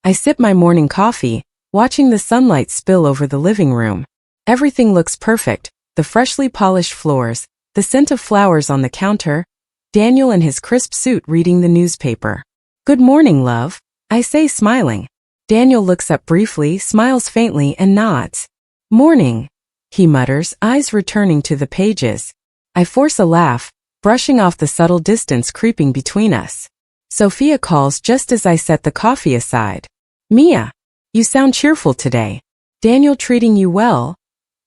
I sip my morning coffee, watching the sunlight spill over the living room. Everything looks perfect, the freshly polished floors, the scent of flowers on the counter, Daniel in his crisp suit reading the newspaper. "Good morning, love," I say, smiling. Daniel looks up briefly, smiles faintly, and nods. "Morning," he mutters, eyes returning to the pages. I force a laugh, brushing off the subtle distance creeping between us. Sophia calls just as I set the coffee aside. "Mia, you sound cheerful today. Daniel treating you well?"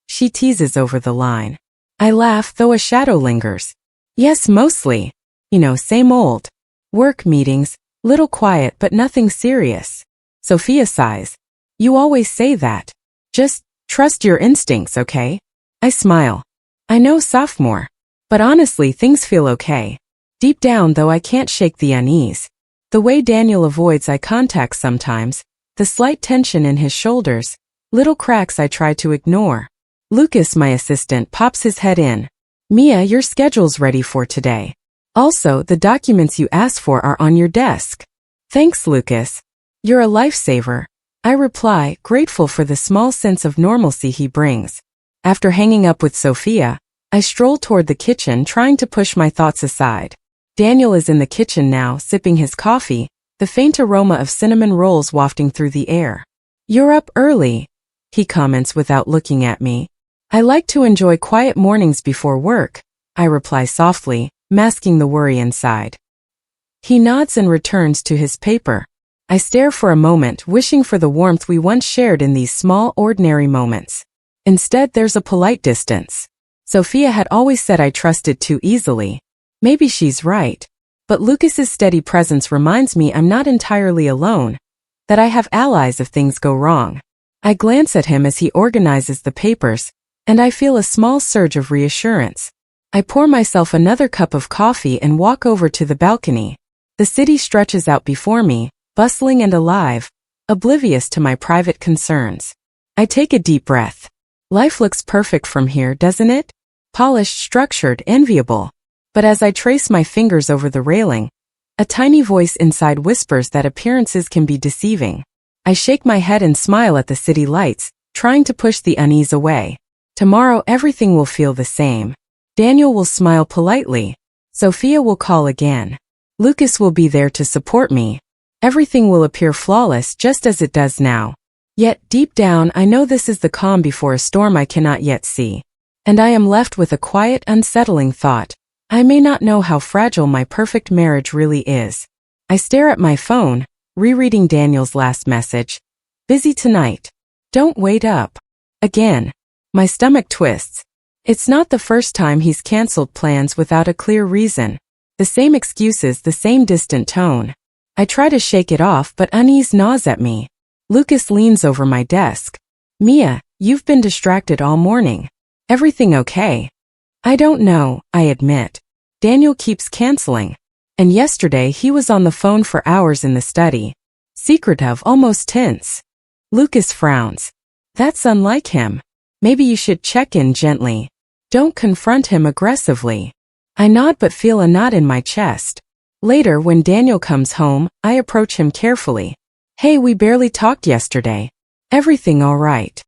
She teases over the line. I laugh, though a shadow lingers. "Yes, mostly. Same old. Work meetings, little quiet but nothing serious." Sophia sighs. "You always say that. Just trust your instincts, okay?" I smile. I know, sophomore. But honestly, things feel okay. Deep down, though, I can't shake the unease. The way Daniel avoids eye contact sometimes, the slight tension in his shoulders, little cracks I try to ignore. Lucas, my assistant, pops his head in. "Mia, your schedule's ready for today. Also, the documents you asked for are on your desk." "Thanks, Lucas. You're a lifesaver," I reply, grateful for the small sense of normalcy he brings. After hanging up with Sophia, I stroll toward the kitchen, trying to push my thoughts aside. Daniel is in the kitchen now, sipping his coffee, the faint aroma of cinnamon rolls wafting through the air. "You're up early," he comments without looking at me. "I like to enjoy quiet mornings before work," I reply softly, masking the worry inside. He nods and returns to his paper. I stare for a moment, wishing for the warmth we once shared in these small, ordinary moments. Instead, there's a polite distance. Sophia had always said I trusted too easily. Maybe she's right. But Lucas's steady presence reminds me I'm not entirely alone, that I have allies if things go wrong. I glance at him as he organizes the papers, and I feel a small surge of reassurance. I pour myself another cup of coffee and walk over to the balcony. The city stretches out before me, bustling and alive, oblivious to my private concerns. I take a deep breath. Life looks perfect from here, doesn't it? Polished, structured, enviable. But as I trace my fingers over the railing, a tiny voice inside whispers that appearances can be deceiving. I shake my head and smile at the city lights, trying to push the unease away. Tomorrow everything will feel the same. Daniel will smile politely. Sophia will call again. Lucas will be there to support me. Everything will appear flawless just as it does now. Yet, deep down, I know this is the calm before a storm I cannot yet see. And I am left with a quiet, unsettling thought. I may not know how fragile my perfect marriage really is. I stare at my phone, rereading Daniel's last message. "Busy tonight. Don't wait up." Again. My stomach twists. It's not the first time he's canceled plans without a clear reason. The same excuses, the same distant tone. I try to shake it off, but unease gnaws at me. Lucas leans over my desk. "Mia, you've been distracted all morning. Everything okay?" "I don't know," I admit. Daniel keeps canceling. And yesterday he was on the phone for hours in the study. Secretive, almost tense. Lucas frowns. "That's unlike him. Maybe you should check in gently. Don't confront him aggressively." I nod but feel a knot in my chest. Later, when Daniel comes home, I approach him carefully. "Hey, we barely talked yesterday. Everything all right?"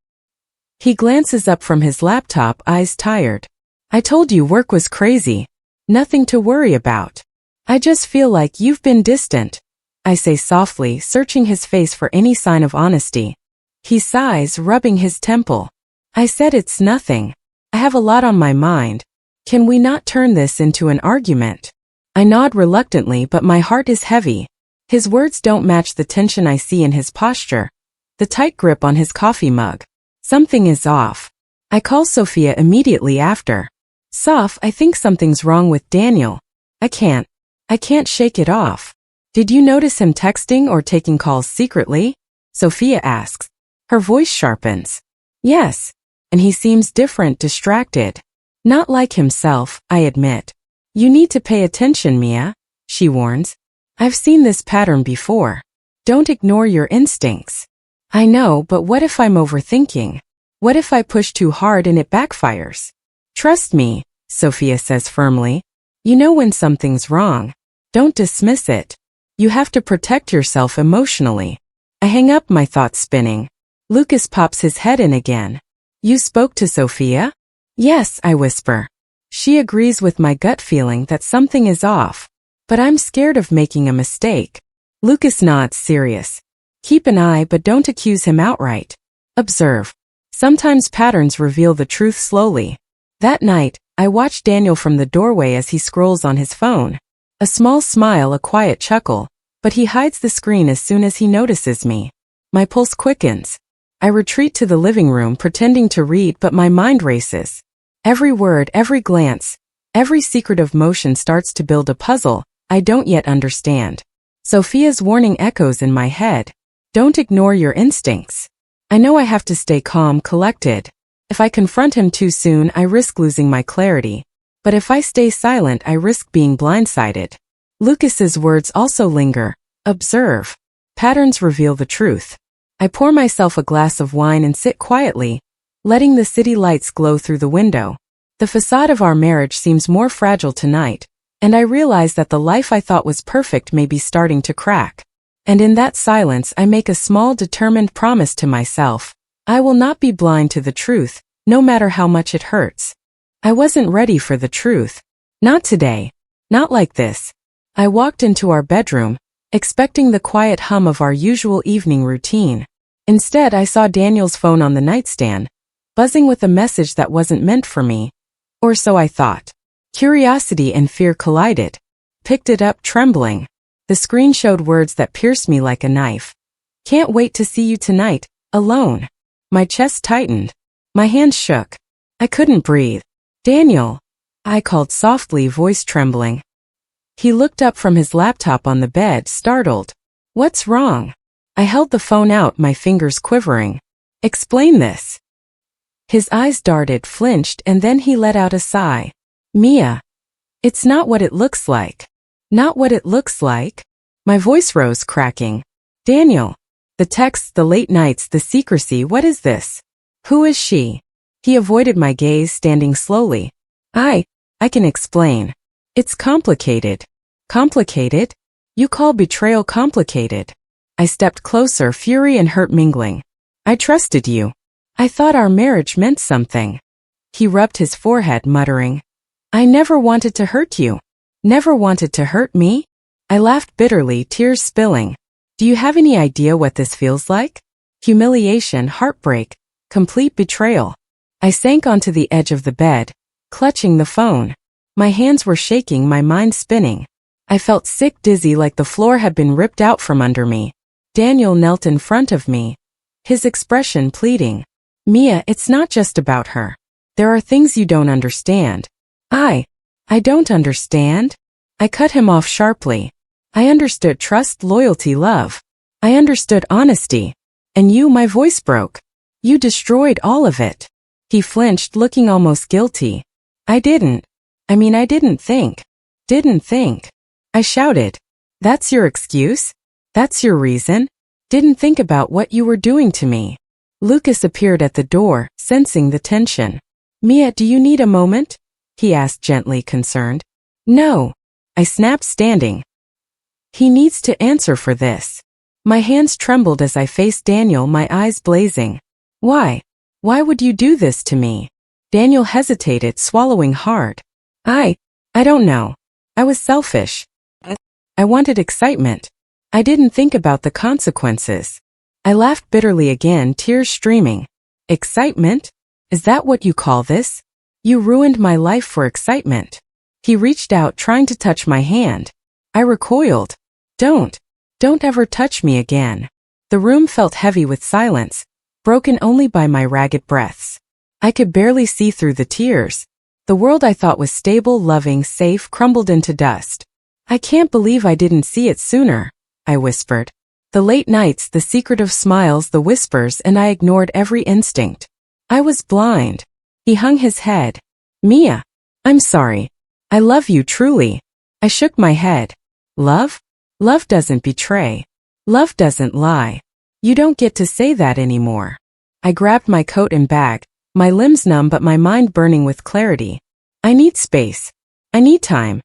He glances up from his laptop, eyes tired. "I told you work was crazy. Nothing to worry about. I just feel like you've been distant," I say softly, searching his face for any sign of honesty. He sighs, rubbing his temple. "I said it's nothing. I have a lot on my mind. Can we not turn this into an argument?" I nod reluctantly, but my heart is heavy. His words don't match the tension I see in his posture, the tight grip on his coffee mug. Something is off. I call Sophia immediately after. "Soph, I think something's wrong with Daniel. I can't shake it off." "Did you notice him texting or taking calls secretly?" Sophia asks. Her voice sharpens. "Yes. And he seems different, distracted. Not like himself," I admit. "You need to pay attention, Mia," she warns. "I've seen this pattern before. Don't ignore your instincts." I know, but what if I'm overthinking? What if I push too hard and it backfires? "Trust me," Sophia says firmly. "You know when something's wrong. Don't dismiss it. You have to protect yourself emotionally." I hang up, my thoughts spinning. Lucas pops his head in again. You spoke to Sophia? Yes, I whisper. She agrees with my gut feeling that something is off. But I'm scared of making a mistake. Lucas nods, serious. Keep an eye, but don't accuse him outright. Observe. Sometimes patterns reveal the truth slowly. That night, I watch Daniel from the doorway as he scrolls on his phone. A small smile, a quiet chuckle, but he hides the screen as soon as he notices me. My pulse quickens. I retreat to the living room pretending to read, but my mind races. Every word, every glance, every secretive motion starts to build a puzzle I don't yet understand. Sophia's warning echoes in my head. Don't ignore your instincts. I know I have to stay calm, collected. If I confront him too soon, I risk losing my clarity. But if I stay silent, I risk being blindsided. Lucas's words also linger. Observe. Patterns reveal the truth. I pour myself a glass of wine and sit quietly, letting the city lights glow through the window. The facade of our marriage seems more fragile tonight, and I realize that the life I thought was perfect may be starting to crack. And in that silence, I make a small, determined promise to myself. I will not be blind to the truth, no matter how much it hurts. I wasn't ready for the truth. Not today. Not like this. I walked into our bedroom, expecting the quiet hum of our usual evening routine. Instead, I saw Daniel's phone on the nightstand, buzzing with a message that wasn't meant for me. Or so I thought. Curiosity and fear collided. Picked it up, trembling. The screen showed words that pierced me like a knife. Can't wait to see you tonight, alone. My chest tightened. My hands shook. I couldn't breathe. Daniel, I called softly, voice trembling. He looked up from his laptop on the bed, startled. What's wrong? I held the phone out, my fingers quivering. Explain this. His eyes darted, flinched, and then he let out a sigh. Mia. It's not what it looks like. Not what it looks like. My voice rose, cracking. Daniel. The texts, the late nights, the secrecy, what is this? Who is she? He avoided my gaze, standing slowly. I can explain. It's complicated. Complicated? You call betrayal complicated? I stepped closer, fury and hurt mingling. I trusted you. I thought our marriage meant something. He rubbed his forehead, muttering. I never wanted to hurt you. Never wanted to hurt me? I laughed bitterly, tears spilling. Do you have any idea what this feels like? Humiliation, heartbreak, complete betrayal. I sank onto the edge of the bed, clutching the phone. My hands were shaking, my mind spinning. I felt sick, dizzy, like the floor had been ripped out from under me. Daniel knelt in front of me, his expression pleading. Mia, it's not just about her. There are things you don't understand. I don't understand. I cut him off sharply. I understood trust, loyalty, love. I understood honesty. And you, my voice broke. You destroyed all of it. He flinched, looking almost guilty. I didn't think. Didn't think. I shouted. That's your excuse? That's your reason? Didn't think about what you were doing to me. Lucas appeared at the door, sensing the tension. Mia, do you need a moment? He asked gently, concerned. No. I snapped, standing. He needs to answer for this. My hands trembled as I faced Daniel, my eyes blazing. Why? Why would you do this to me? Daniel hesitated, swallowing hard. I don't know. I was selfish. I wanted excitement. I didn't think about the consequences. I laughed bitterly again, tears streaming. Excitement? Is that what you call this? You ruined my life for excitement. He reached out, trying to touch my hand. I recoiled. Don't ever touch me again. The room felt heavy with silence, broken only by my ragged breaths. I could barely see through the tears. The world I thought was stable, loving, safe, crumbled into dust. I can't believe I didn't see it sooner, I whispered. The late nights, the secretive smiles, the whispers, and I ignored every instinct. I was blind. He hung his head. Mia, I'm sorry. I love you truly. I shook my head. Love? Love doesn't betray. Love doesn't lie. You don't get to say that anymore. I grabbed my coat and bag, my limbs numb but my mind burning with clarity. I need space. I need time.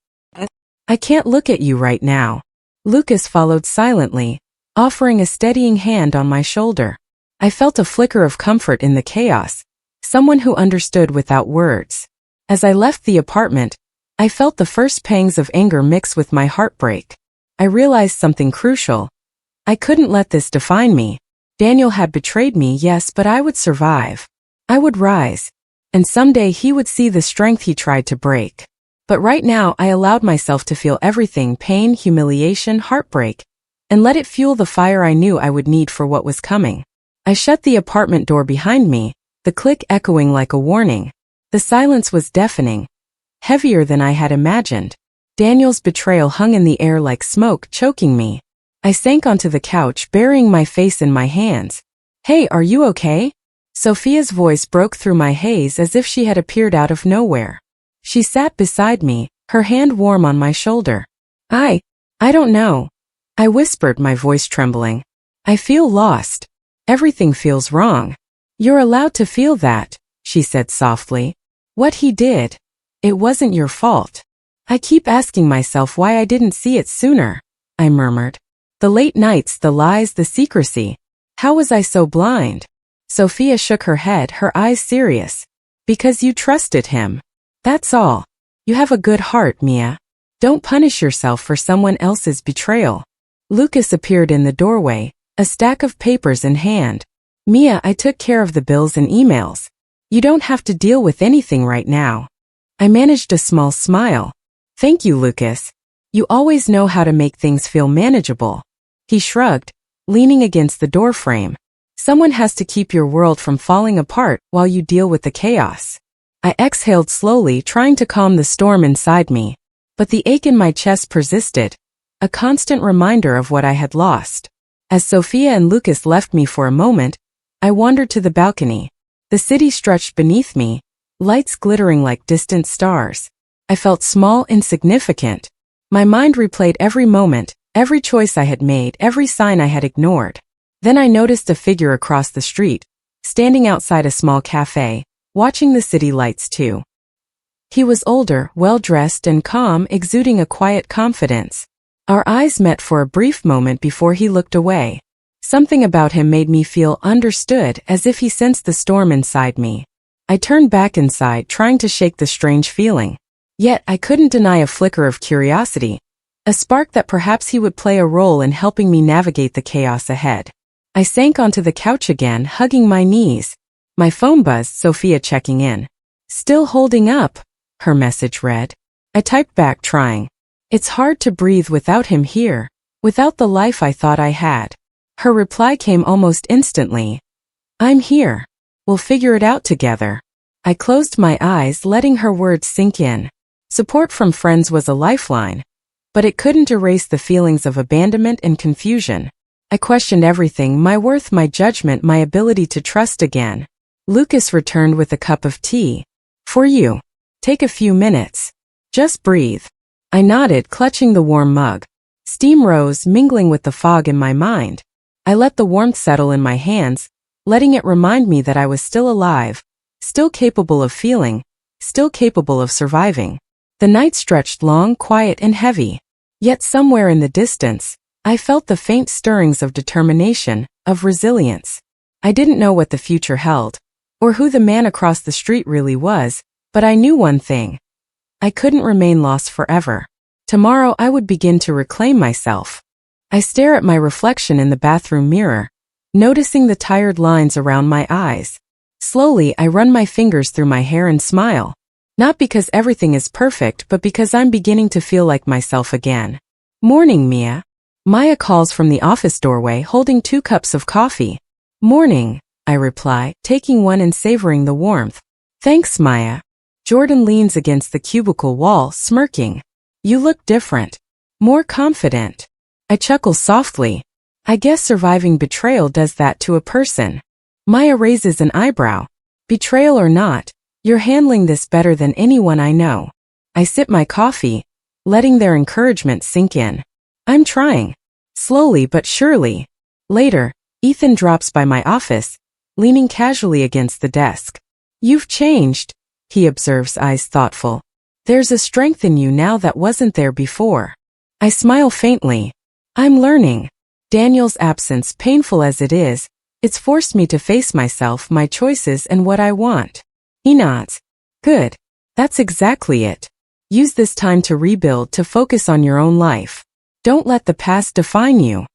I can't look at you right now. Lucas followed silently, offering a steadying hand on my shoulder. I felt a flicker of comfort in the chaos, someone who understood without words. As I left the apartment, I felt the first pangs of anger mix with my heartbreak. I realized something crucial. I couldn't let this define me. Daniel had betrayed me, yes, but I would survive. I would rise. And someday he would see the strength he tried to break. But right now I allowed myself to feel everything: pain, humiliation, heartbreak, and let it fuel the fire I knew I would need for what was coming. I shut the apartment door behind me, the click echoing like a warning. The silence was deafening, heavier than I had imagined. Daniel's betrayal hung in the air like smoke, choking me. I sank onto the couch, burying my face in my hands. "Hey, are you okay?" Sophia's voice broke through my haze as if she had appeared out of nowhere. She sat beside me, her hand warm on my shoulder. I don't know," I whispered, my voice trembling. "I feel lost. Everything feels wrong." "You're allowed to feel that," she said softly. "What he did, it wasn't your fault." "I keep asking myself why I didn't see it sooner," I murmured. "The late nights, the lies, the secrecy. How was I so blind?" Sophia shook her head, her eyes serious. "Because you trusted him. That's all. You have a good heart, Mia. Don't punish yourself for someone else's betrayal." Lucas appeared in the doorway, a stack of papers in hand. "Mia, I took care of the bills and emails. You don't have to deal with anything right now." I managed a small smile. "Thank you, Lucas. You always know how to make things feel manageable." He shrugged, leaning against the doorframe. "Someone has to keep your world from falling apart while you deal with the chaos." I exhaled slowly, trying to calm the storm inside me. But the ache in my chest persisted, a constant reminder of what I had lost. As Sophia and Lucas left me for a moment, I wandered to the balcony. The city stretched beneath me, lights glittering like distant stars. I felt small, insignificant. My mind replayed every moment, every choice I had made, every sign I had ignored. Then I noticed a figure across the street, standing outside a small cafe, watching the city lights too. He was older, well-dressed and calm, exuding a quiet confidence. Our eyes met for a brief moment before he looked away. Something about him made me feel understood, as if he sensed the storm inside me. I turned back inside, trying to shake the strange feeling. Yet I couldn't deny a flicker of curiosity, a spark that perhaps he would play a role in helping me navigate the chaos ahead. I sank onto the couch again, hugging my knees. My phone buzzed, Sophia checking in. "Still holding up," her message read. I typed back, trying. "It's hard to breathe without him here, without the life I thought I had." Her reply came almost instantly. "I'm here. We'll figure it out together." I closed my eyes, letting her words sink in. Support from friends was a lifeline, but it couldn't erase the feelings of abandonment and confusion. I questioned everything: my worth, my judgment, my ability to trust again. Lucas returned with a cup of tea. "For you. Take a few minutes. Just breathe." I nodded, clutching the warm mug. Steam rose, mingling with the fog in my mind. I let the warmth settle in my hands, letting it remind me that I was still alive, still capable of feeling, still capable of surviving. The night stretched long, quiet and heavy. Yet somewhere in the distance, I felt the faint stirrings of determination, of resilience. I didn't know what the future held, or who the man across the street really was, but I knew one thing. I couldn't remain lost forever. Tomorrow I would begin to reclaim myself. I stare at my reflection in the bathroom mirror, noticing the tired lines around my eyes. Slowly I run my fingers through my hair and smile. Not because everything is perfect, but because I'm beginning to feel like myself again. "Morning, Mia." Maya calls from the office doorway, holding 2 cups of coffee. "Morning," I reply, taking one and savoring the warmth. "Thanks, Maya." Jordan leans against the cubicle wall, smirking. "You look different. More confident." I chuckle softly. "I guess surviving betrayal does that to a person." Maya raises an eyebrow. "Betrayal or not, you're handling this better than anyone I know." I sip my coffee, letting their encouragement sink in. "I'm trying. Slowly but surely." Later, Ethan drops by my office, leaning casually against the desk. "You've changed," he observes, eyes thoughtful. "There's a strength in you now that wasn't there before." I smile faintly. "I'm learning." Daniel's absence, painful as it is, it's forced me to face myself, my choices, and what I want. He nods. Good. That's exactly it. Use this time to rebuild, to focus on your own life. Don't let the past define you.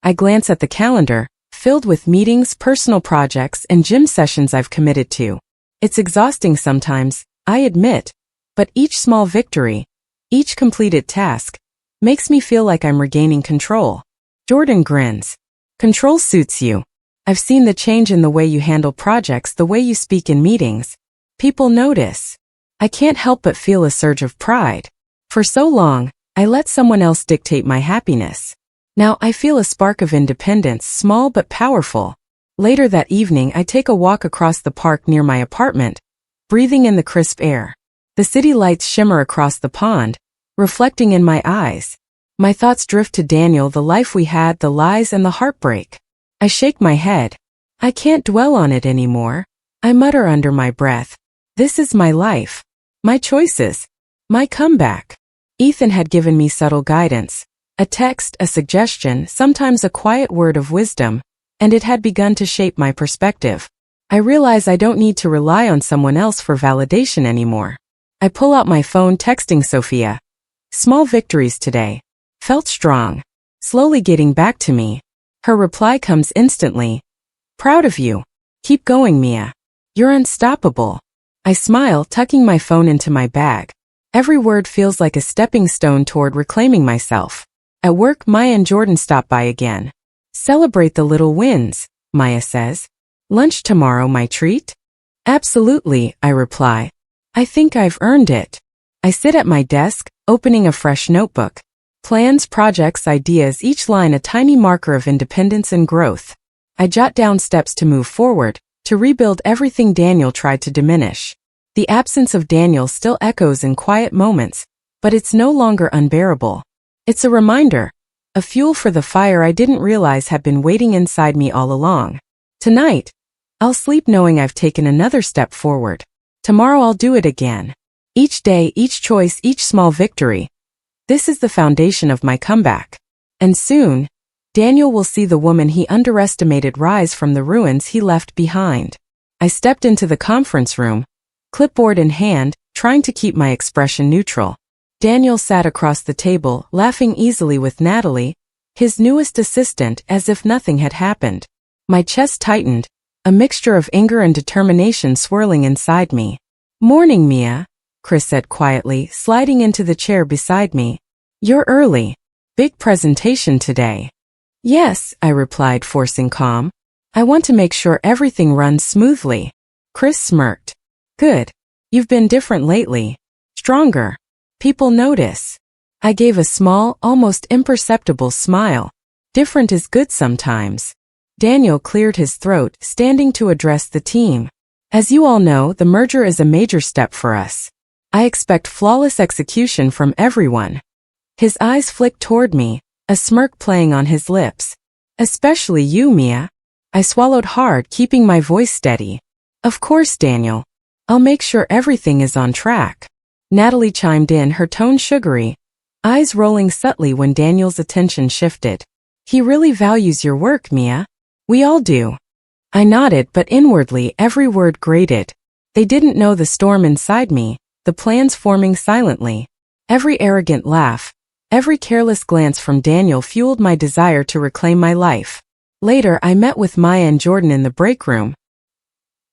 I glance at the calendar, filled with meetings, personal projects, and gym sessions I've committed to. It's exhausting sometimes, I admit, but each small victory, each completed task, makes me feel like I'm regaining control. Jordan grins. Control suits you. I've seen the change in the way you handle projects, the way you speak in meetings. People notice. I can't help but feel a surge of pride. For so long, I let someone else dictate my happiness. Now I feel a spark of independence, small but powerful. Later that evening, I take a walk across the park near my apartment, breathing in the crisp air. The city lights shimmer across the pond, reflecting in my eyes. My thoughts drift to Daniel, the life we had, the lies and the heartbreak. I shake my head. I can't dwell on it anymore. I mutter under my breath. This is my life. My choices. My comeback. Ethan had given me subtle guidance. A text, a suggestion, sometimes a quiet word of wisdom, and it had begun to shape my perspective. I realize I don't need to rely on someone else for validation anymore. I pull out my phone, texting Sophia. Small victories today. Felt strong. Slowly getting back to me. Her reply comes instantly. Proud of you. Keep going, Mia. You're unstoppable. I smile, tucking my phone into my bag. Every word feels like a stepping stone toward reclaiming myself. At work, Maya and Jordan stop by again. Celebrate the little wins, Maya says. Lunch tomorrow, my treat? Absolutely, I reply. I think I've earned it. I sit at my desk, opening a fresh notebook. Plans, projects, ideas, each line a tiny marker of independence and growth. I jot down steps to move forward, to rebuild everything Daniel tried to diminish. The absence of Daniel still echoes in quiet moments, but it's no longer unbearable. It's a reminder, a fuel for the fire I didn't realize had been waiting inside me all along. Tonight, I'll sleep knowing I've taken another step forward. Tomorrow I'll do it again. Each day, each choice, each small victory. This is the foundation of my comeback. And soon, Daniel will see the woman he underestimated rise from the ruins he left behind. I stepped into the conference room, clipboard in hand, trying to keep my expression neutral. Daniel sat across the table, laughing easily with Natalie, his newest assistant, as if nothing had happened. My chest tightened, a mixture of anger and determination swirling inside me. Morning, Mia, Chris said quietly, sliding into the chair beside me. You're early. Big presentation today. Yes, I replied, forcing calm. I want to make sure everything runs smoothly. Chris smirked. Good. You've been different lately. Stronger. People notice. I gave a small, almost imperceptible smile. Different is good sometimes. Daniel cleared his throat, standing to address the team. As you all know, the merger is a major step for us. I expect flawless execution from everyone. His eyes flicked toward me, a smirk playing on his lips. Especially you, Mia. I swallowed hard, keeping my voice steady. Of course, Daniel. I'll make sure everything is on track. Natalie chimed in, her tone sugary, eyes rolling subtly when Daniel's attention shifted. He really values your work, Mia. We all do. I nodded, but inwardly every word grated. They didn't know the storm inside me, the plans forming silently. Every arrogant laugh, every careless glance from Daniel fueled my desire to reclaim my life. Later, I met with Maya and Jordan in the break room.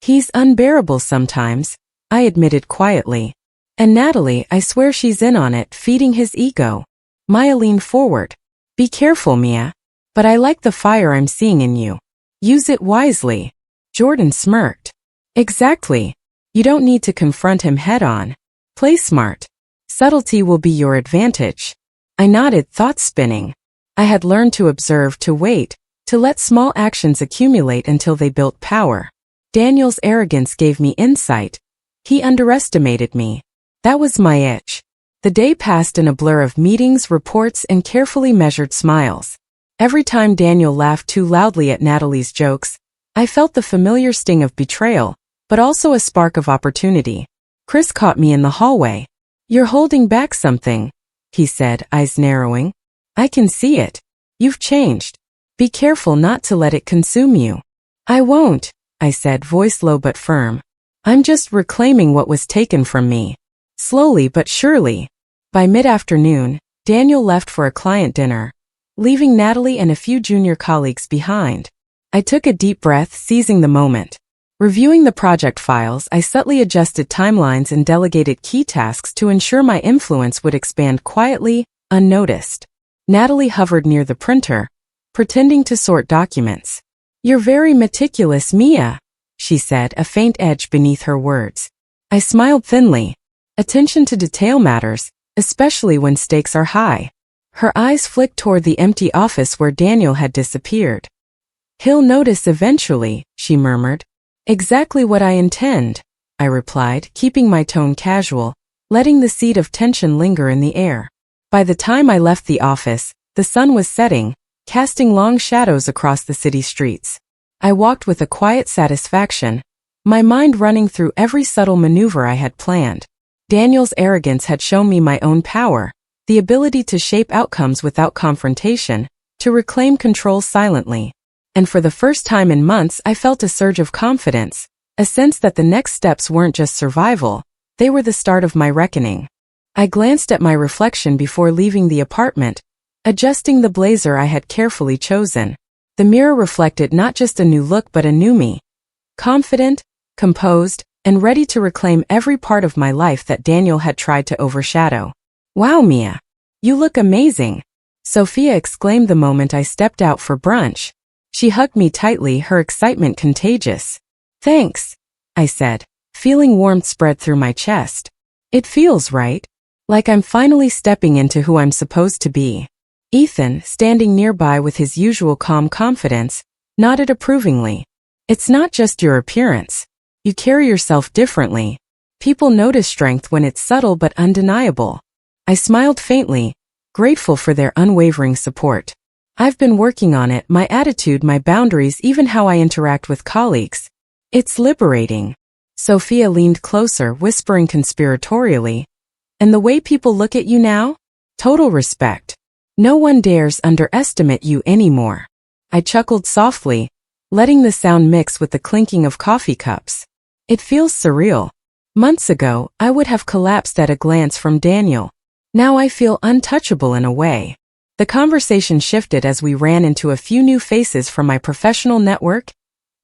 He's unbearable sometimes, I admitted quietly. And Natalie, I swear she's in on it, feeding his ego. Maya leaned forward. Be careful, Mia. But I like the fire I'm seeing in you. Use it wisely. Jordan smirked. Exactly. You don't need to confront him head-on. Play smart. Subtlety will be your advantage. I nodded, thoughts spinning. I had learned to observe, to wait, to let small actions accumulate until they built power. Daniel's arrogance gave me insight. He underestimated me. That was my itch. The day passed in a blur of meetings, reports, and carefully measured smiles. Every time Daniel laughed too loudly at Natalie's jokes, I felt the familiar sting of betrayal, but also a spark of opportunity. Chris caught me in the hallway. You're holding back something, he said, eyes narrowing. I can see it. You've changed. Be careful not to let it consume you. I won't, I said, voice low but firm. I'm just reclaiming what was taken from me. Slowly but surely. By mid-afternoon, Daniel left for a client dinner, leaving Natalie and a few junior colleagues behind. I took a deep breath, seizing the moment. Reviewing the project files, I subtly adjusted timelines and delegated key tasks to ensure my influence would expand quietly, unnoticed. Natalie hovered near the printer, pretending to sort documents. You're very meticulous, Mia, she said, a faint edge beneath her words. I smiled thinly. Attention to detail matters, especially when stakes are high. Her eyes flicked toward the empty office where Daniel had disappeared. He'll notice eventually, she murmured. Exactly what I intend, I replied, keeping my tone casual, letting the seed of tension linger in the air. By the time I left the office, the sun was setting, casting long shadows across the city streets. I walked with a quiet satisfaction, my mind running through every subtle maneuver I had planned. Daniel's arrogance had shown me my own power, the ability to shape outcomes without confrontation, to reclaim control silently. And for the first time in months, I felt a surge of confidence, a sense that the next steps weren't just survival, they were the start of my reckoning. I glanced at my reflection before leaving the apartment, adjusting the blazer I had carefully chosen. The mirror reflected not just a new look but a new me. Confident, composed, and ready to reclaim every part of my life that Daniel had tried to overshadow. Wow, Mia! You look amazing! Sophia exclaimed the moment I stepped out for brunch. She hugged me tightly, her excitement contagious. Thanks, I said, feeling warmth spread through my chest. It feels right. Like I'm finally stepping into who I'm supposed to be. Ethan, standing nearby with his usual calm confidence, nodded approvingly. It's not just your appearance. You carry yourself differently. People notice strength when it's subtle but undeniable. I smiled faintly, grateful for their unwavering support. I've been working on it, my attitude, my boundaries, even how I interact with colleagues. It's liberating. Sophia leaned closer, whispering conspiratorially. And the way people look at you now? Total respect. No one dares underestimate you anymore. I chuckled softly, letting the sound mix with the clinking of coffee cups. It feels surreal. Months ago, I would have collapsed at a glance from Daniel. Now I feel untouchable in a way. The conversation shifted as we ran into a few new faces from my professional network,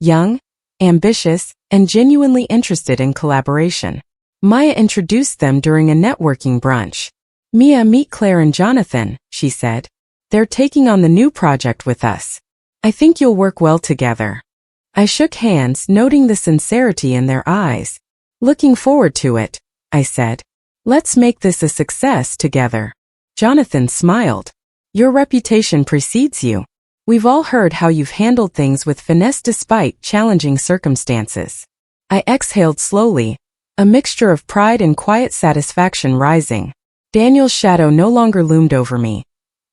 young, ambitious, and genuinely interested in collaboration. Maya introduced them during a networking brunch. Mia, meet Claire and Jonathan, she said. They're taking on the new project with us. I think you'll work well together. I shook hands, noting the sincerity in their eyes. Looking forward to it, I said. Let's make this a success together. Jonathan smiled. Your reputation precedes you. We've all heard how you've handled things with finesse despite challenging circumstances. I exhaled slowly, a mixture of pride and quiet satisfaction rising. Daniel's shadow no longer loomed over me.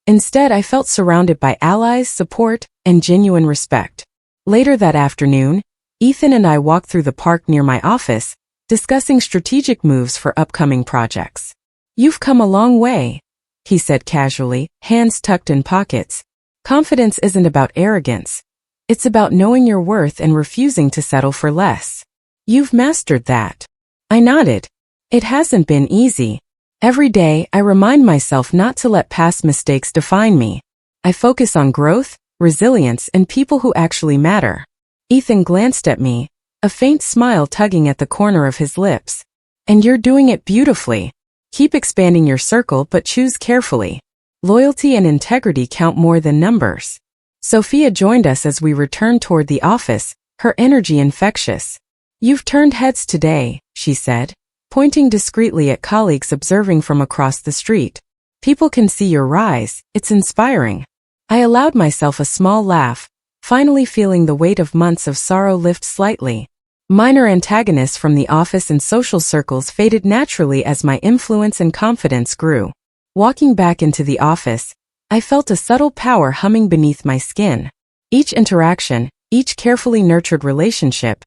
Instead, I felt surrounded by allies, support, and genuine respect. Later that afternoon, Ethan and I walked through the park near my office, discussing strategic moves for upcoming projects. You've come a long way, he said casually, hands tucked in pockets. Confidence isn't about arrogance. It's about knowing your worth and refusing to settle for less. You've mastered that. I nodded. It hasn't been easy. Every day, I remind myself not to let past mistakes define me. I focus on growth, resilience, and people who actually matter. Ethan glanced at me, a faint smile tugging at the corner of his lips. And you're doing it beautifully. Keep expanding your circle, but choose carefully. Loyalty and integrity count more than numbers. Sophia joined us as we returned toward the office, her energy infectious. You've turned heads today, she said, pointing discreetly at colleagues observing from across the street. People can see your rise, it's inspiring. I allowed myself a small laugh, finally feeling the weight of months of sorrow lift slightly. Minor antagonists from the office and social circles faded naturally as my influence and confidence grew. Walking back into the office, I felt a subtle power humming beneath my skin. Each interaction, each carefully nurtured relationship,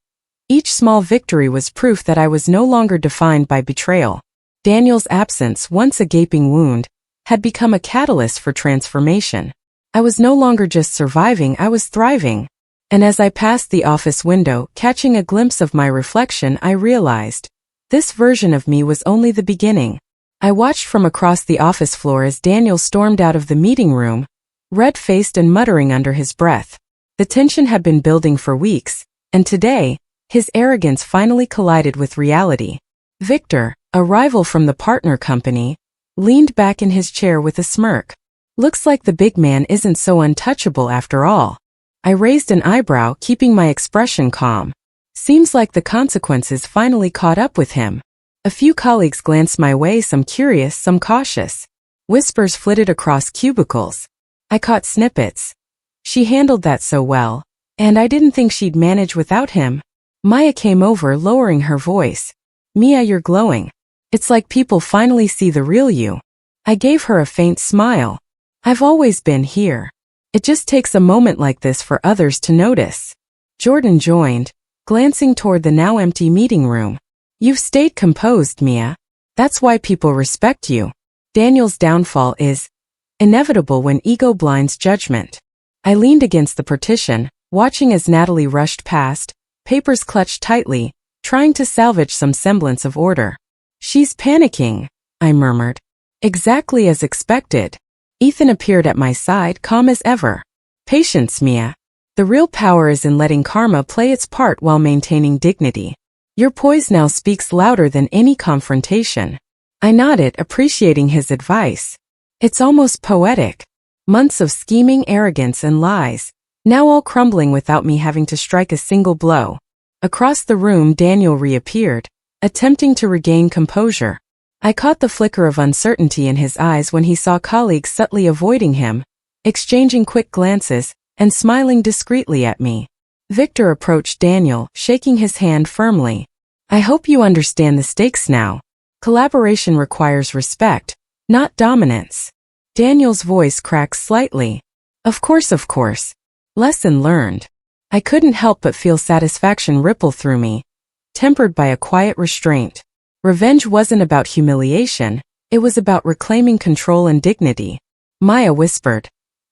each small victory was proof that I was no longer defined by betrayal. Daniel's absence, once a gaping wound, had become a catalyst for transformation. I was no longer just surviving, I was thriving. And as I passed the office window, catching a glimpse of my reflection, I realized this version of me was only the beginning. I watched from across the office floor as Daniel stormed out of the meeting room, red-faced and muttering under his breath. The tension had been building for weeks, and today, his arrogance finally collided with reality. Victor, a rival from the partner company, leaned back in his chair with a smirk. Looks like the big man isn't so untouchable after all. I raised an eyebrow, keeping my expression calm. Seems like the consequences finally caught up with him. A few colleagues glanced my way, some curious, some cautious. Whispers flitted across cubicles. I caught snippets. She handled that so well, and I didn't think she'd manage without him. Maya came over, lowering her voice. Mia, you're glowing. It's like people finally see the real you. I gave her a faint smile. I've always been here. It just takes a moment like this for others to notice. Jordan joined, glancing toward the now empty meeting room. You've stayed composed, Mia. That's why people respect you. Daniel's downfall is inevitable when ego blinds judgment. I leaned against the partition, watching as Natalie rushed past, papers clutched tightly, trying to salvage some semblance of order. She's panicking, I murmured. Exactly as expected. Ethan appeared at my side, calm as ever. Patience, Mia. The real power is in letting karma play its part while maintaining dignity. Your poise now speaks louder than any confrontation. I nodded, appreciating his advice. It's almost poetic. Months of scheming, arrogance, and lies, now all crumbling without me having to strike a single blow. Across the room, Daniel reappeared, attempting to regain composure. I caught the flicker of uncertainty in his eyes when he saw colleagues subtly avoiding him, exchanging quick glances, and smiling discreetly at me. Victor approached Daniel, shaking his hand firmly. I hope you understand the stakes now. Collaboration requires respect, not dominance. Daniel's voice cracked slightly. Of course. Lesson learned. I couldn't help but feel satisfaction ripple through me, tempered by a quiet restraint. Revenge wasn't about humiliation, it was about reclaiming control and dignity. Maya whispered.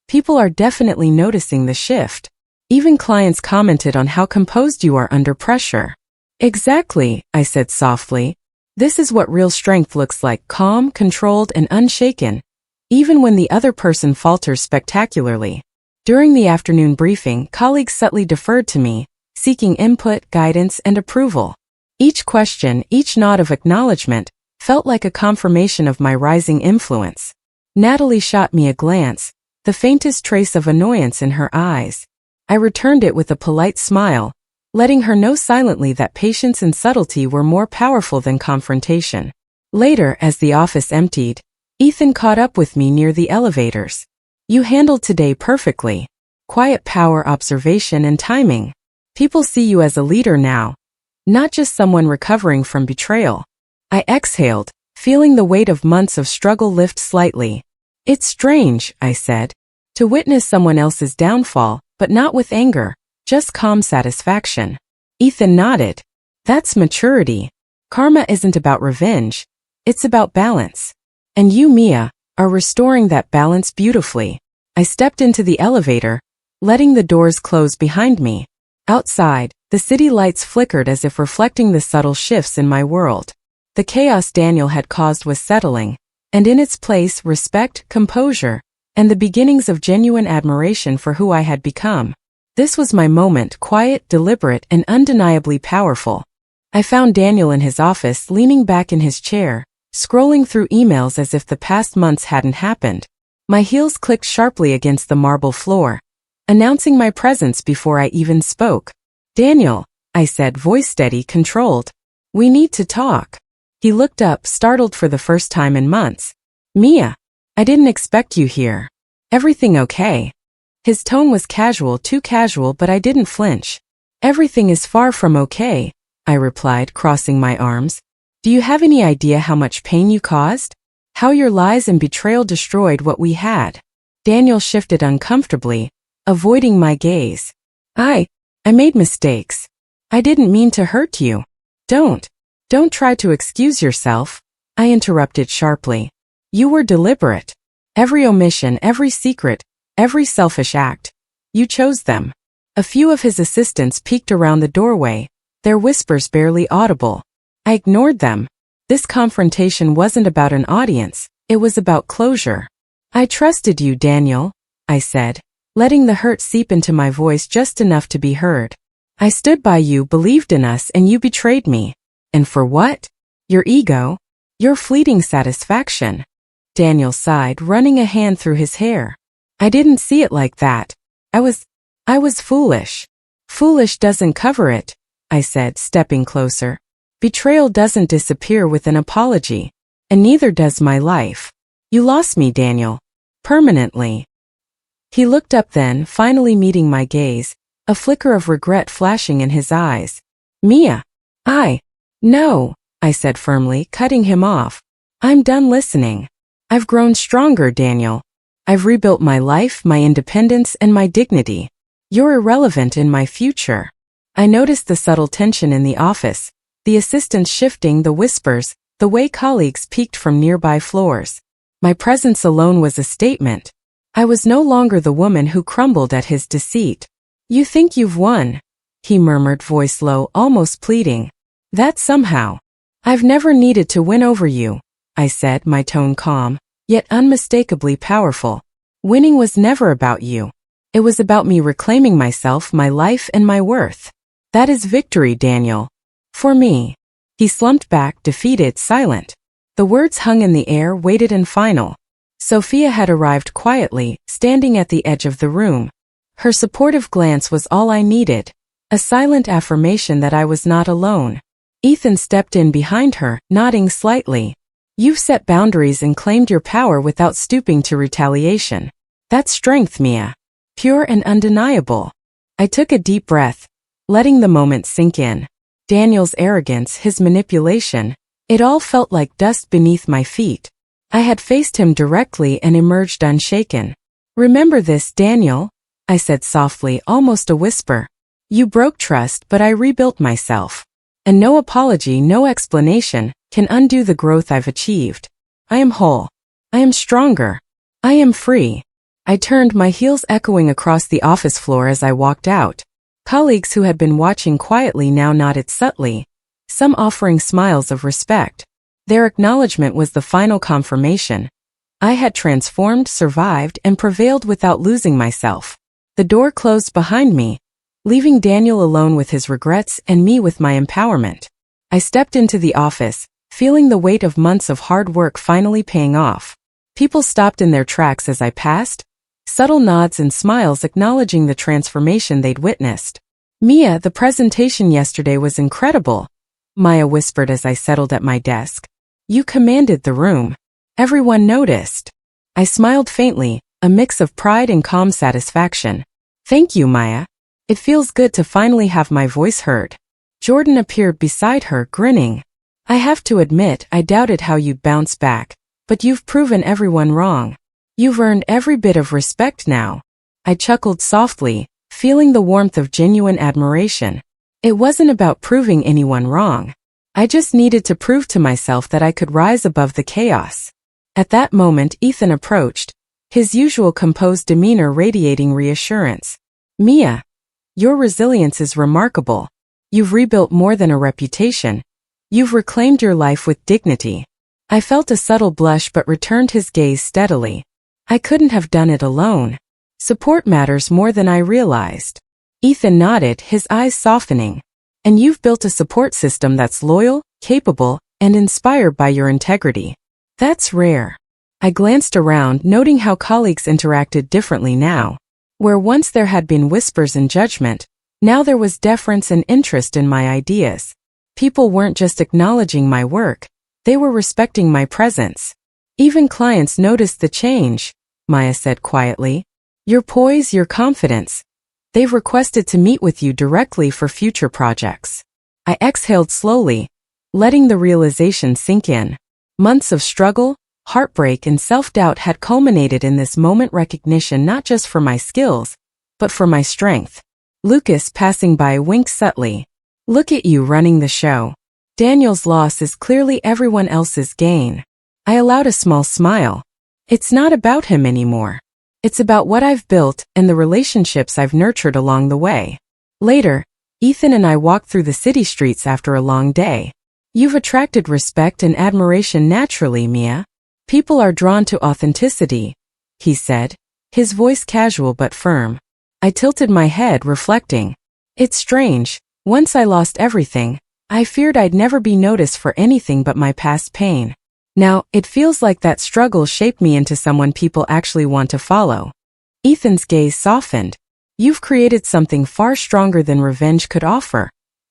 People are definitely noticing the shift. Even clients commented on how composed you are under pressure. Exactly, I said softly. This is what real strength looks like, calm, controlled, and unshaken, even when the other person falters spectacularly. During the afternoon briefing, colleagues subtly deferred to me, seeking input, guidance, and approval. Each question, each nod of acknowledgement, felt like a confirmation of my rising influence. Natalie shot me a glance, the faintest trace of annoyance in her eyes. I returned it with a polite smile, letting her know silently that patience and subtlety were more powerful than confrontation. Later, as the office emptied, Ethan caught up with me near the elevators. You handled today perfectly. Quiet power, observation, and timing. People see you as a leader now, not just someone recovering from betrayal. I exhaled, feeling the weight of months of struggle lift slightly. It's strange, I said, to witness someone else's downfall, but not with anger, just calm satisfaction. Ethan nodded. That's maturity. Karma isn't about revenge, it's about balance. And you, Mia, are restoring that balance beautifully. I stepped into the elevator, letting the doors close behind me. Outside, the city lights flickered as if reflecting the subtle shifts in my world. The chaos Daniel had caused was settling, and in its place, respect, composure, and the beginnings of genuine admiration for who I had become. This was my moment, quiet, deliberate, and undeniably powerful. I found Daniel in his office, leaning back in his chair, scrolling through emails as if the past months hadn't happened. My heels clicked sharply against the marble floor, announcing my presence before I even spoke. Daniel, I said, voice steady, controlled. We need to talk. He looked up, startled for the first time in months. Mia, I didn't expect you here. Everything okay? His tone was casual, too casual, but I didn't flinch. Everything is far from okay, I replied, crossing my arms. Do you have any idea how much pain you caused? How your lies and betrayal destroyed what we had? Daniel shifted uncomfortably, avoiding my gaze. I made mistakes. I didn't mean to hurt you. Don't try to excuse yourself, I interrupted sharply. You were deliberate. Every omission, every secret, Every selfish act. You chose them. A few of his assistants peeked around the doorway, their whispers barely audible. I ignored them. This confrontation wasn't about an audience, it was about closure. I trusted you, Daniel, I said, letting the hurt seep into my voice just enough to be heard. I stood by you, believed in us, and you betrayed me. And for what? Your ego? Your fleeting satisfaction. Daniel sighed, running a hand through his hair. I didn't see it like that. I was foolish. Foolish doesn't cover it, I said, stepping closer. Betrayal doesn't disappear with an apology. And neither does my life. You lost me, Daniel. Permanently. He looked up then, finally meeting my gaze, a flicker of regret flashing in his eyes. Mia. No, I said firmly, cutting him off. I'm done listening. I've grown stronger, Daniel. I've rebuilt my life, my independence, and my dignity. You're irrelevant in my future. I noticed the subtle tension in the office, the assistants shifting, the whispers, the way colleagues peeked from nearby floors. My presence alone was a statement. I was no longer the woman who crumbled at his deceit. You think you've won, he murmured, voice low, almost pleading. That somehow. I've never needed to win over you, I said, my tone calm, yet unmistakably powerful. Winning was never about you. It was about me reclaiming myself, my life, and my worth. That is victory, Daniel. For me. He slumped back, defeated, silent. The words hung in the air, weighted and final. Sophia had arrived quietly, standing at the edge of the room. Her supportive glance was all I needed, a silent affirmation that I was not alone. Ethan stepped in behind her, nodding slightly. You've set boundaries and claimed your power without stooping to retaliation. That's strength, Mia. Pure and undeniable. I took a deep breath, letting the moment sink in. Daniel's arrogance, his manipulation, it all felt like dust beneath my feet. I had faced him directly and emerged unshaken. Remember this, Daniel, I said softly, almost a whisper. You broke trust, but I rebuilt myself. And no apology, no explanation, can undo the growth I've achieved. I am whole. I am stronger. I am free. I turned, my heels echoing across the office floor as I walked out. Colleagues who had been watching quietly now nodded subtly, some offering smiles of respect. Their acknowledgement was the final confirmation. I had transformed, survived, and prevailed without losing myself. The door closed behind me, leaving Daniel alone with his regrets and me with my empowerment. I stepped into the office, feeling the weight of months of hard work finally paying off. People stopped in their tracks as I passed, subtle nods and smiles acknowledging the transformation they'd witnessed. Mia, the presentation yesterday was incredible, Maya whispered as I settled at my desk. You commanded the room. Everyone noticed. I smiled faintly, a mix of pride and calm satisfaction. Thank you, Maya. It feels good to finally have my voice heard. Jordan appeared beside her, grinning. I have to admit, I doubted how you'd bounce back, but you've proven everyone wrong. You've earned every bit of respect now. I chuckled softly, feeling the warmth of genuine admiration. It wasn't about proving anyone wrong. I just needed to prove to myself that I could rise above the chaos. At that moment, Ethan approached, his usual composed demeanor radiating reassurance. Mia, your resilience is remarkable. You've rebuilt more than a reputation. You've reclaimed your life with dignity. I felt a subtle blush but returned his gaze steadily. I couldn't have done it alone. Support matters more than I realized. Ethan nodded, his eyes softening. And you've built a support system that's loyal, capable, and inspired by your integrity. That's rare. I glanced around, noting how colleagues interacted differently now. Where once there had been whispers and judgment, now there was deference and interest in my ideas. People weren't just acknowledging my work, they were respecting my presence. Even clients noticed the change, Maya said quietly. Your poise, your confidence. They've requested to meet with you directly for future projects. I exhaled slowly, letting the realization sink in. Months of struggle, heartbreak, and self-doubt had culminated in this moment, recognition not just for my skills, but for my strength. Lucas, passing by, winked subtly. Look at you running the show. Daniel's loss is clearly everyone else's gain. I allowed a small smile. It's not about him anymore. It's about what I've built and the relationships I've nurtured along the way. Later, Ethan and I walked through the city streets after a long day. You've attracted respect and admiration naturally, Mia. People are drawn to authenticity, he said, his voice casual but firm. I tilted my head, reflecting. It's strange. Once I lost everything, I feared I'd never be noticed for anything but my past pain. Now, it feels like that struggle shaped me into someone people actually want to follow. Ethan's gaze softened. You've created something far stronger than revenge could offer.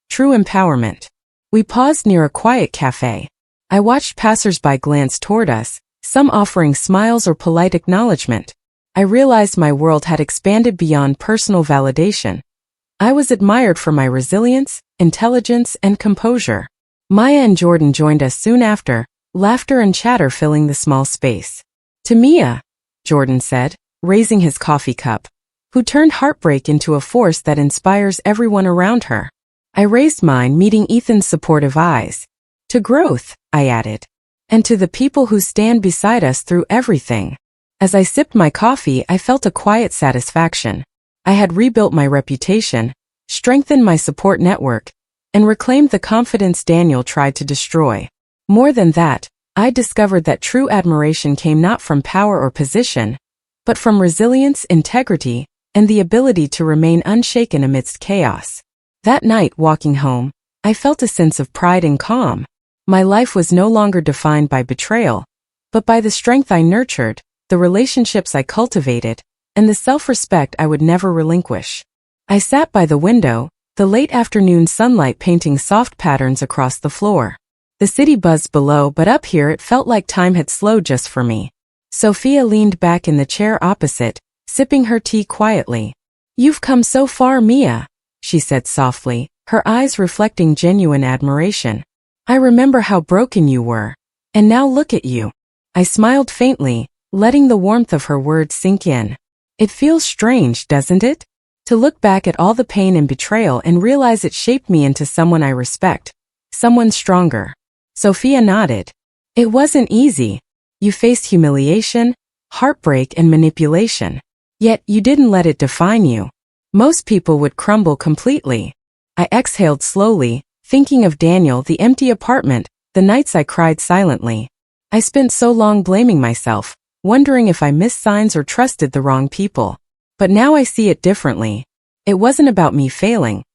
True empowerment. We paused near a quiet cafe. I watched passers-by glance toward us, some offering smiles or polite acknowledgement. I realized my world had expanded beyond personal validation. I was admired for my resilience, intelligence, and composure. Maya and Jordan joined us soon after, laughter and chatter filling the small space. To Mia, Jordan said, raising his coffee cup, who turned heartbreak into a force that inspires everyone around her. I raised mine, meeting Ethan's supportive eyes. To growth, I added. And to the people who stand beside us through everything. As I sipped my coffee, I felt a quiet satisfaction. I had rebuilt my reputation, strengthened my support network, and reclaimed the confidence Daniel tried to destroy. More than that, I discovered that true admiration came not from power or position, but from resilience, integrity, and the ability to remain unshaken amidst chaos. That night, walking home, I felt a sense of pride and calm. My life was no longer defined by betrayal, but by the strength I nurtured, the relationships I cultivated, and the self-respect I would never relinquish. I sat by the window, the late afternoon sunlight painting soft patterns across the floor. The city buzzed below, but up here it felt like time had slowed just for me. Sophia leaned back in the chair opposite, sipping her tea quietly. You've come so far, Mia, she said softly, her eyes reflecting genuine admiration. I remember how broken you were. And now look at you. I smiled faintly, letting the warmth of her words sink in. It feels strange, doesn't it? To look back at all the pain and betrayal and realize it shaped me into someone I respect. Someone stronger. Sophia nodded. It wasn't easy. You faced humiliation, heartbreak, and manipulation. Yet you didn't let it define you. Most people would crumble completely. I exhaled slowly, thinking of Daniel, the empty apartment, the nights I cried silently. I spent so long blaming myself, wondering if I missed signs or trusted the wrong people. But now I see it differently. It wasn't about me failing.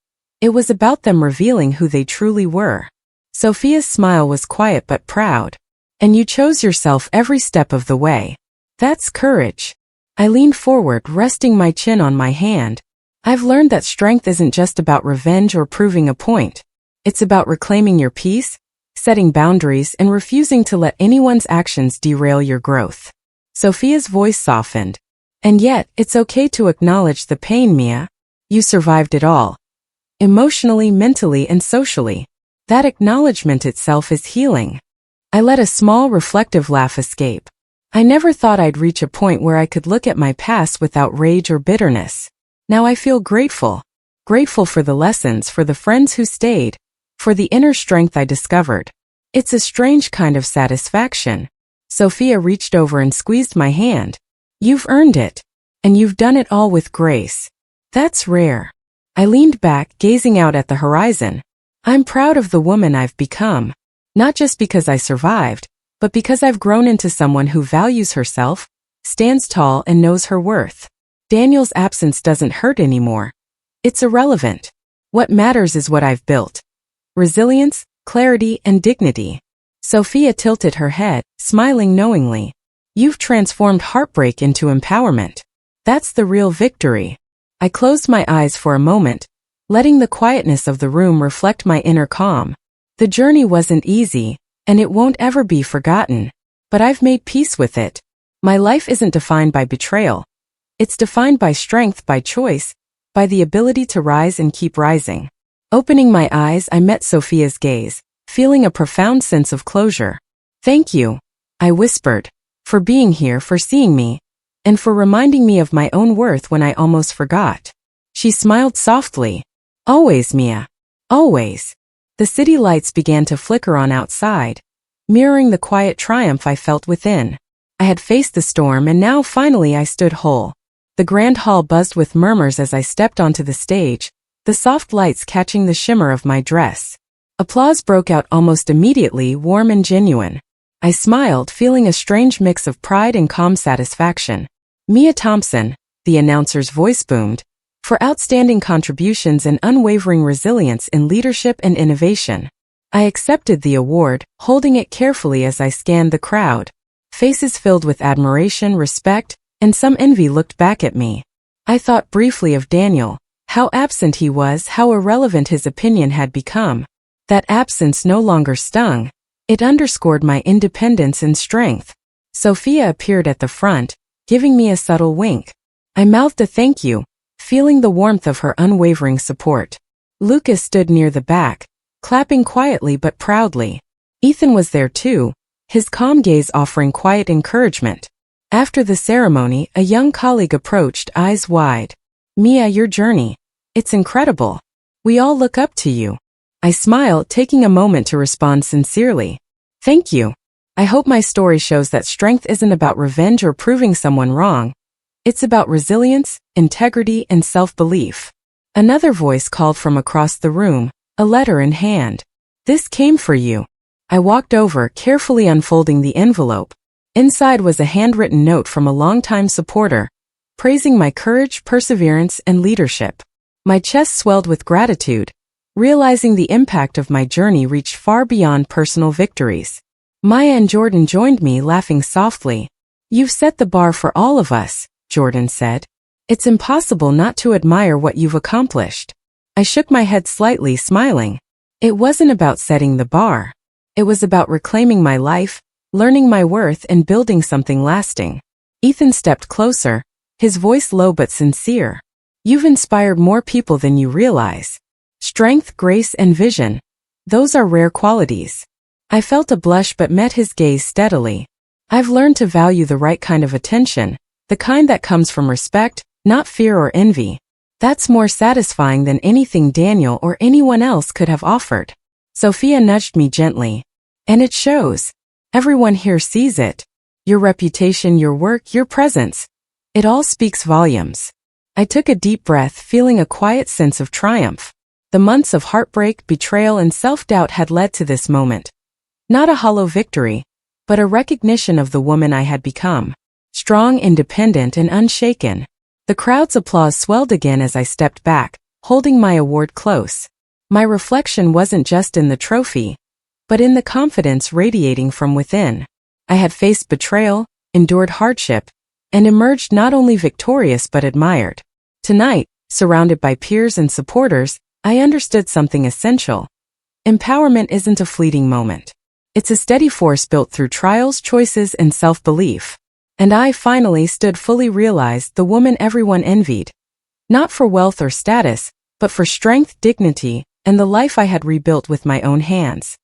It was about them revealing who they truly were. Sophia's smile was quiet but proud. And you chose yourself every step of the way. That's courage. I leaned forward, resting my chin on my hand. I've learned that strength isn't just about revenge or proving a point. It's about reclaiming your peace, setting boundaries, and refusing to let anyone's actions derail your growth. Sophia's voice softened. And yet, it's okay to acknowledge the pain, Mia. You survived it all. Emotionally, mentally, and socially. That acknowledgement itself is healing. I let a small, reflective laugh escape. I never thought I'd reach a point where I could look at my past without rage or bitterness. Now I feel grateful. Grateful for the lessons, for the friends who stayed, for the inner strength I discovered. It's a strange kind of satisfaction. Sophia reached over and squeezed my hand. You've earned it. And you've done it all with grace. That's rare. I leaned back, gazing out at the horizon. I'm proud of the woman I've become. Not just because I survived, but because I've grown into someone who values herself, stands tall, and knows her worth. Daniel's absence doesn't hurt anymore. It's irrelevant. What matters is what I've built. Resilience, clarity, and dignity. Sophia tilted her head, smiling knowingly. You've transformed heartbreak into empowerment. That's the real victory. I closed my eyes for a moment, letting the quietness of the room reflect my inner calm. The journey wasn't easy, and it won't ever be forgotten. But I've made peace with it. My life isn't defined by betrayal. It's defined by strength, by choice, by the ability to rise and keep rising. Opening my eyes, I met Sophia's gaze, feeling a profound sense of closure. Thank you, I whispered, for being here, for seeing me, and for reminding me of my own worth when I almost forgot. She smiled softly. Always, Mia. Always. The city lights began to flicker on outside, mirroring the quiet triumph I felt within. I had faced the storm and now finally I stood whole. The grand hall buzzed with murmurs as I stepped onto the stage, the soft lights catching the shimmer of my dress. Applause broke out almost immediately, warm and genuine. I smiled, feeling a strange mix of pride and calm satisfaction. Mia Thompson, the announcer's voice boomed, for outstanding contributions and unwavering resilience in leadership and innovation. I accepted the award, holding it carefully as I scanned the crowd. Faces filled with admiration, respect, and some envy looked back at me. I thought briefly of Daniel, how absent he was, how irrelevant his opinion had become. That absence no longer stung. It underscored my independence and strength. Sophia appeared at the front, giving me a subtle wink. I mouthed a thank you, feeling the warmth of her unwavering support. Lucas stood near the back, clapping quietly but proudly. Ethan was there too, his calm gaze offering quiet encouragement. After the ceremony, a young colleague approached, eyes wide. "Mia, your journey. It's incredible. We all look up to you." I smiled, taking a moment to respond sincerely. "Thank you. I hope my story shows that strength isn't about revenge or proving someone wrong. It's about resilience, integrity, and self-belief." Another voice called from across the room, a letter in hand. "This came for you." I walked over, carefully unfolding the envelope. Inside was a handwritten note from a longtime supporter, praising my courage, perseverance, and leadership. My chest swelled with gratitude, realizing the impact of my journey reached far beyond personal victories. Maya and Jordan joined me, laughing softly. "You've set the bar for all of us," Jordan said. "It's impossible not to admire what you've accomplished." I shook my head slightly, smiling. It wasn't about setting the bar. It was about reclaiming my life, learning my worth, and building something lasting. Ethan stepped closer, his voice low but sincere. "You've inspired more people than you realize. Strength, grace, and vision. Those are rare qualities." I felt a blush but met his gaze steadily. "I've learned to value the right kind of attention, the kind that comes from respect, not fear or envy. That's more satisfying than anything Daniel or anyone else could have offered." Sophia nudged me gently. "And it shows. Everyone here sees it. Your reputation, your work, your presence. It all speaks volumes." I took a deep breath, feeling a quiet sense of triumph. The months of heartbreak, betrayal, and self-doubt had led to this moment. Not a hollow victory, but a recognition of the woman I had become. Strong, independent, and unshaken. The crowd's applause swelled again as I stepped back, holding my award close. My reflection wasn't just in the trophy, but in the confidence radiating from within. I had faced betrayal, endured hardship, and emerged not only victorious but admired. Tonight, surrounded by peers and supporters, I understood something essential. Empowerment isn't a fleeting moment. It's a steady force built through trials, choices, and self-belief. And I finally stood fully realized, the woman everyone envied. Not for wealth or status, but for strength, dignity, and the life I had rebuilt with my own hands.